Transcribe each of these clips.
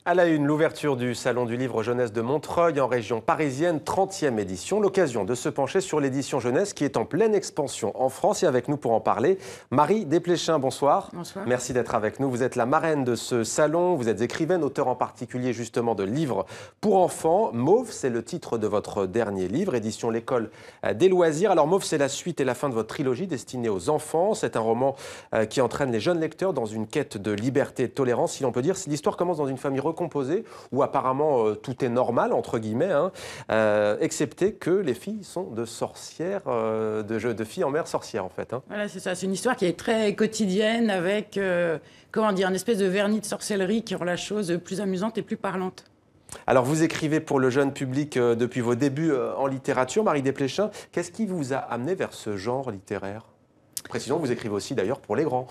À la une, l'ouverture du Salon du Livre Jeunesse de Montreuil en région parisienne, 30e édition. L'occasion de se pencher sur l'édition jeunesse qui est en pleine expansion en France. Et avec nous pour en parler, Marie Desplechin, bonsoir. Bonsoir. Merci d'être avec nous. Vous êtes la marraine de ce salon. Vous êtes écrivaine, auteur en particulier justement de livres pour enfants. Mauve, c'est le titre de votre dernier livre, édition L'École des loisirs. Alors Mauve, c'est la suite et la fin de votre trilogie destinée aux enfants. C'est un roman qui entraîne les jeunes lecteurs dans une quête de liberté et de tolérance, si l'on peut dire. L'histoire commence dans une famille composé, où apparemment tout est normal, entre guillemets, excepté que les filles sont de sorcières, de filles en mère sorcières, en fait. Voilà, c'est ça. C'est une histoire qui est très quotidienne, avec, comment dire, une espèce de vernis de sorcellerie qui rend la chose plus amusante et plus parlante. Alors, vous écrivez pour le jeune public depuis vos débuts en littérature, Marie Desplechin. Qu'est-ce qui vous a amené vers ce genre littéraire? Précisons, vous écrivez aussi d'ailleurs pour les grands.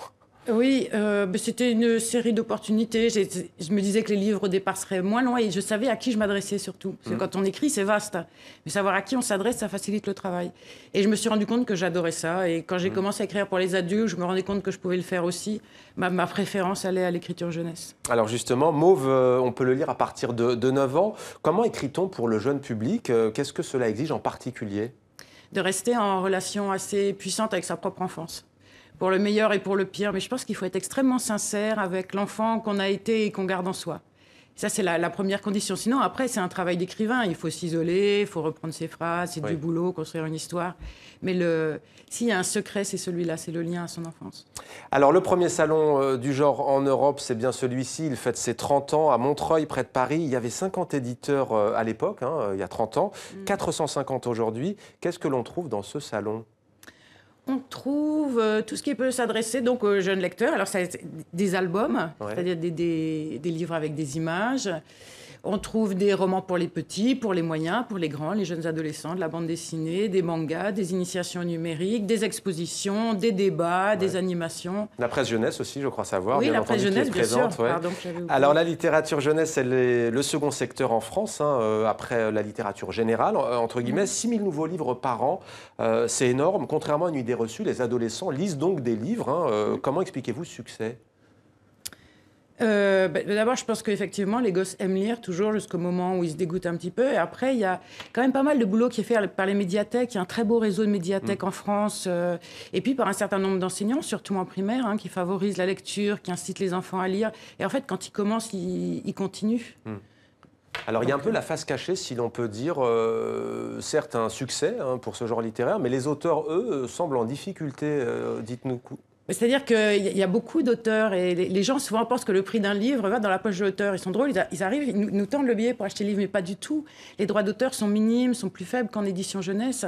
Oui, c'était une série d'opportunités. Je me disais que les livres au départ seraient moins longs et je savais à qui je m'adressais surtout. Parce que quand on écrit, c'est vaste. Mais savoir à qui on s'adresse, ça facilite le travail. Et je me suis rendu compte que j'adorais ça. Et quand j'ai commencé à écrire pour les adultes, je me rendais compte que je pouvais le faire aussi. Ma préférence allait à l'écriture jeunesse. Alors justement, Mauve, on peut le lire à partir de 9 ans. Comment écrit-on pour le jeune public? Qu'est-ce que cela exige en particulier? De rester en relation assez puissante avec sa propre enfance. Pour le meilleur et pour le pire, mais je pense qu'il faut être extrêmement sincère avec l'enfant qu'on a été et qu'on garde en soi. Ça, c'est la première condition. Sinon, après, c'est un travail d'écrivain. Il faut s'isoler, il faut reprendre ses phrases, c'est du boulot, construire une histoire. Mais s'il y a un secret, c'est celui-là, c'est le lien à son enfance. Alors, le premier salon du genre en Europe, c'est bien celui-ci. Il fête ses 30 ans à Montreuil, près de Paris. Il y avait 50 éditeurs à l'époque, il y a 30 ans, 450 aujourd'hui. Qu'est-ce que l'on trouve dans ce salon ? On trouve tout ce qui peut s'adresser donc aux jeunes lecteurs. Alors, c'est des albums, c'est-à-dire des livres avec des images. On trouve des romans pour les petits, pour les moyens, pour les grands, les jeunes adolescents, de la bande dessinée, des mangas, des initiations numériques, des expositions, des débats, des animations. La presse jeunesse aussi, je crois savoir. Oui, bien la presse entendu, jeunesse, qui est présente, bien sûr. Pardon, alors, la littérature jeunesse, elle est le second secteur en France, après la littérature générale, entre guillemets. 6 000 nouveaux livres par an, c'est énorme. Contrairement à une idée reçue, les adolescents lisent donc des livres. Comment expliquez-vous ce succès ? D'abord, je pense qu'effectivement, les gosses aiment lire toujours jusqu'au moment où ils se dégoûtent un petit peu. Et après, il y a quand même pas mal de boulot qui est fait par les médiathèques. Il y a un très beau réseau de médiathèques en France. Et puis, par un certain nombre d'enseignants, surtout en primaire, qui favorisent la lecture, qui incitent les enfants à lire. Et en fait, quand ils commencent, ils continuent. Alors, il y a un peu la face cachée, si l'on peut dire. Certes, un succès pour ce genre littéraire, mais les auteurs, eux, semblent en difficulté. Dites-nous. C'est-à-dire qu'il y a beaucoup d'auteurs et les gens souvent pensent que le prix d'un livre va dans la poche de l'auteur. Ils sont drôles, ils arrivent, ils nous tendent le billet pour acheter le livre, mais pas du tout. Les droits d'auteur sont minimes, sont plus faibles qu'en édition jeunesse.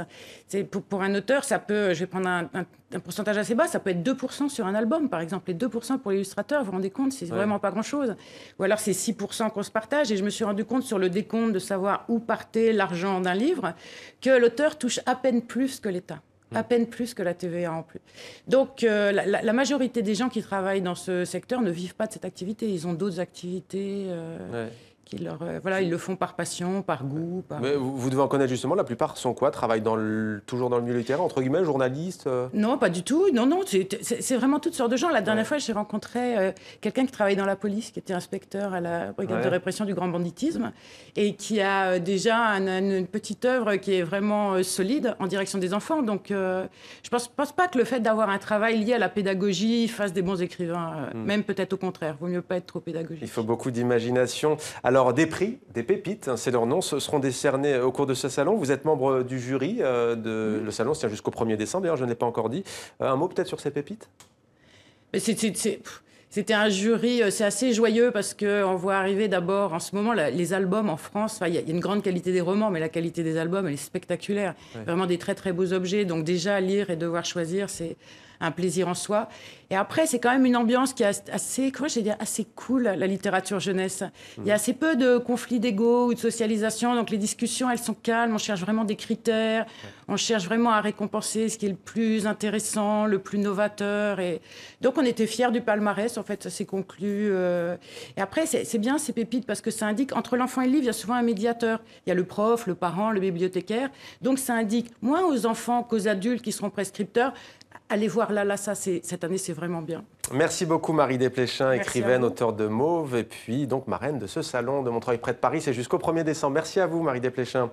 Pour un auteur, ça peut, je vais prendre un pourcentage assez bas, ça peut être 2% sur un album, par exemple, et 2% pour l'illustrateur, vous vous rendez compte, c'est vraiment pas grand-chose. Ou alors c'est 6% qu'on se partage, et je me suis rendu compte sur le décompte de savoir où partait l'argent d'un livre, que l'auteur touche à peine plus que l'État. À peine plus que la TVA en plus. Donc, la majorité des gens qui travaillent dans ce secteur ne vivent pas de cette activité. Ils ont d'autres activités ils le font par passion, par goût. Mais vous devez en connaître justement, la plupart sont quoi? Travaillent toujours dans le milieu littéraire, entre guillemets, journalistes Non, pas du tout. Non, c'est vraiment toutes sortes de gens. La dernière fois, j'ai rencontré quelqu'un qui travaillait dans la police, qui était inspecteur à la brigade de répression du grand banditisme, et qui a déjà une petite œuvre qui est vraiment solide en direction des enfants. Donc, je pense pas que le fait d'avoir un travail lié à la pédagogie fasse des bons écrivains. Même peut-être au contraire. Vaut mieux pas être trop pédagogique. Il faut beaucoup d'imagination. Alors, des prix, des pépites, c'est leur nom, seront décernés au cours de ce salon. Vous êtes membre du jury. Le salon se tient jusqu'au 1er décembre, d'ailleurs, je ne l'ai pas encore dit. Un mot peut-être sur ces pépites? C'était un jury, c'est assez joyeux parce qu'on voit arriver d'abord, en ce moment, les albums en France. Il y a une grande qualité des romans, mais la qualité des albums, elle est spectaculaire. Vraiment des très, très beaux objets. Donc déjà, lire et devoir choisir, c'est un plaisir en soi. Et après, c'est quand même une ambiance qui est assez cool, la littérature jeunesse. Il y a assez peu de conflits d'ego ou de socialisation, donc les discussions, elles sont calmes, on cherche vraiment des critères, on cherche vraiment à récompenser ce qui est le plus intéressant, le plus novateur. Et donc, on était fiers du palmarès, en fait, ça s'est conclu. Et après, c'est bien ces pépites parce que ça indique, entre l'enfant et le livre, il y a souvent un médiateur. Il y a le prof, le parent, le bibliothécaire. Donc, ça indique moins aux enfants qu'aux adultes qui seront prescripteurs allez voir Lala, ça, cette année, c'est vraiment bien. Merci beaucoup Marie Desplechin, Merci écrivaine, auteure de Mauve, et puis donc marraine de ce salon de Montreuil près de Paris. C'est jusqu'au 1er décembre. Merci à vous Marie Desplechin.